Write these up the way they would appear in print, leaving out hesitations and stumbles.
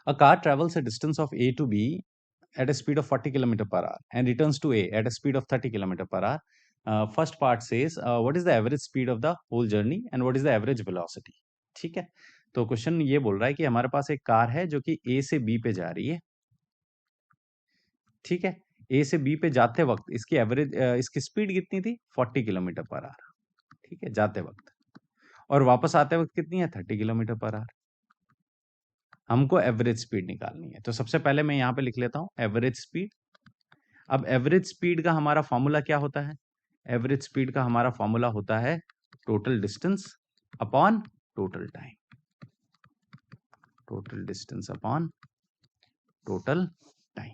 A car travels a distance of A to B at a speed of 40 km per hour and returns to A at a speed of 30 km per hour. First part says, what is the average speed of the whole journey and what is the average velocity? ठीक है, तो question ये बोल रहा है कि हमारे पास एक कार है जो कि A से B पे जा रही है। ठीक है, A से B पे जाते वक्त इसकी एवरेज इसकी स्पीड कितनी थी? 40 किलोमीटर पर आवर। ठीक है, जाते वक्त, और वापस आते वक्त कितनी है? 30 किलोमीटर पर आवर। हमको एवरेज स्पीड निकालनी है, तो सबसे पहले मैं यहाँ पे लिख लेता हूँ एवरेज स्पीड। अब एवरेज स्पीड का हमारा फॉर्मूला क्या होता है? एवरेज स्पीड का हमारा फॉर्मूला होता है total distance upon total time. Total distance upon total time.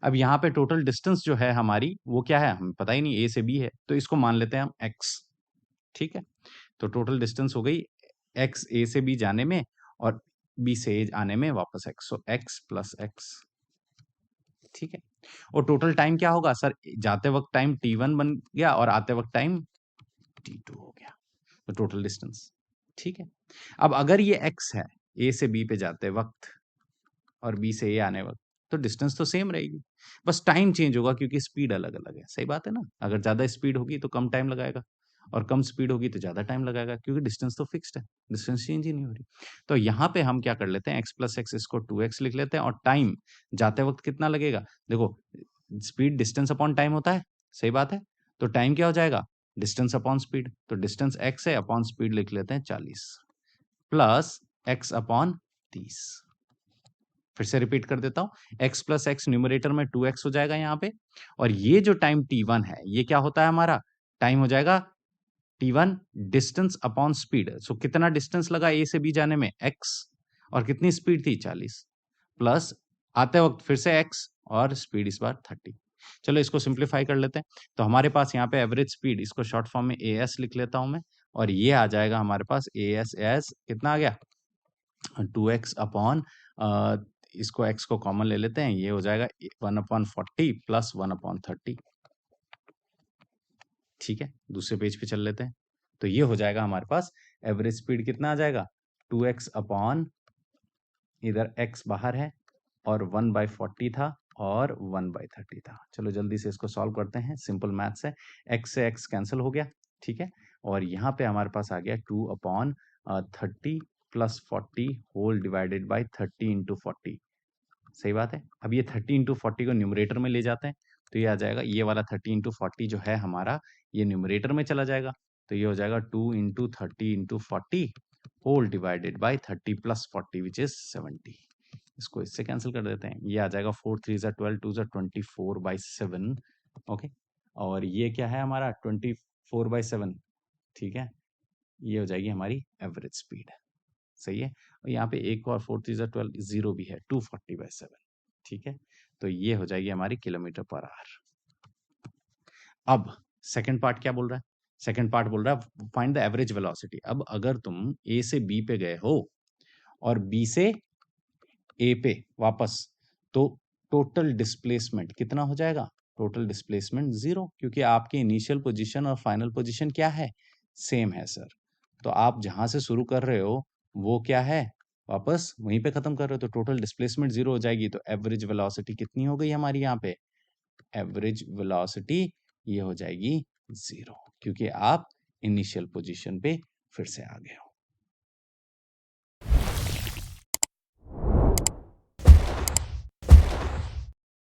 अब यहाँ पे टोटल डिस्टेंस जो है हमारी वो क्या है? हमें पता ही नहीं, ए से बी है, तो इसको मान लेते हैं हम एक्स। ठीक है, तो टोटल डिस्टेंस हो गई एक्स ए से बी जाने में और बी से ए आने में वापस एक्स, सो एक्स प्लस एक्स। ठीक है, और टोटल टाइम क्या होगा सर? जाते वक्त टाइम t1 बन गया और आते वक्त टाइम t2 हो गया, तो टोटल डिस्टेंस। ठीक है, अब अगर ये x है a से b पे जाते वक्त और b से a आने वक्त, तो डिस्टेंस तो सेम रहेगी, बस टाइम चेंज होगा क्योंकि स्पीड अलग अलग है। सही बात है ना? अगर ज्यादा स्पीड होगी तो कम टाइम लगाएगा और कम स्पीड होगी तो ज्यादा टाइम लगाएगा, क्योंकि डिस्टेंस तो फिक्स्ड है, डिस्टेंस चेंज ही नहीं हो रही। तो यहाँ पे हम क्या कर लेते हैं, x प्लस एक्स इसको 2x लिख लेते हैं, और टाइम जाते वक्त कितना लगेगा? देखो, स्पीड डिस्टेंस अपॉन टाइम होता है, सही बात है, तो टाइम क्या हो जाएगा? डिस्टेंस अपॉन स्पीड, तो डिस्टेंस x है, अपॉन स्पीड लिख लेते हैं 40 प्लस x अपॉन 30। फिर से रिपीट कर देता हूं, x प्लस एक्स न्यूमरेटर में 2x हो जाएगा यहाँ पे, और ये जो टाइम t1 है ये क्या होता है? हमारा टाइम हो जाएगा t1 डिस्टेंस अपॉन स्पीड। सो कितना डिस्टेंस लगा a से b जाने में? x, और कितनी स्पीड थी? 40 प्लस आते वक्त फिर से x और स्पीड इस बार 30। चलो इसको सिंप्लीफाई कर लेते हैं, तो हमारे पास यहाँ पे एवरेज स्पीड, इसको शॉर्ट फॉर्म में as लिख लेता हूं मैं, और ये आ जाएगा हमारे पास as एज कितना आ गया? 2x अपॉन इसको x को कॉमन ले लेते हैं, ये हो जाएगा 1/40 प्लस 1/30। ठीक है, दूसरे पेज पे चल लेते हैं, तो ये हो जाएगा हमारे पास एवरेज स्पीड कितना आ जाएगा? 2x अपॉन, इधर x बाहर है और 1/40 था और 1/30 था। चलो जल्दी से इसको सॉल्व करते हैं, सिंपल मैथ्स है। x से x कैंसिल हो गया, ठीक है, और यहाँ पे हमारे पास आ गया 2/30 plus 40 whole divided by 30 into 40। सही बात है। अब ये 30 इंटू 40 को न्यूमरेटर में ले जाते हैं, तो ये आ जाएगा, ये वाला 30 इंटू 40 जो है हमारा, ये न्यूमरेटर में चला जाएगा, तो ये हो जाएगा 2 into 30 into 40 whole divided by 30 plus 40 which is 70। इसको इससे कैंसिल कर देते हैं, ये आ जाएगा 4 3 ज़ा 12 2 ज़ा 24/7। ओके, और ये क्या है हमारा? 24/7। ठीक है, ये हो जाएगी हमारी एवरेज स्पीड। सही है, और यहाँ पे एक और 4 3 ज़ा 12 जीरो भी है, 240/7। ठीक है, तो ये हो जाएगी हमारी किलोमीटर पर आवर। अब सेकंड पार्ट क्या बोल रहा है? सेकंड पार्ट बोल रहा है फाइंड द एवरेज वेलोसिटी। अब अगर तुम ए से बी पे गए हो और बी से ए पे वापस, तो टोटल डिस्प्लेसमेंट कितना हो जाएगा? टोटल डिस्प्लेसमेंट 0, क्योंकि आपकी इनिशियल पोजीशन और फाइनल पोजीशन क्या है? सेम है सर। तो आप जहां से शुरू कर रहे हो वो क्या है? वापस वहीं पे खत्म कर रहे हो, तो टोटल डिस्प्लेसमेंट 0 हो जाएगी। तो एवरेज वेलोसिटी कितनी हो गई हमारी यहाँ पे? एवरेज वेलोसिटी ये हो जाएगी 0, क्योंकि आप इनिशियल पोजीशन पे फिर से आ गए हो।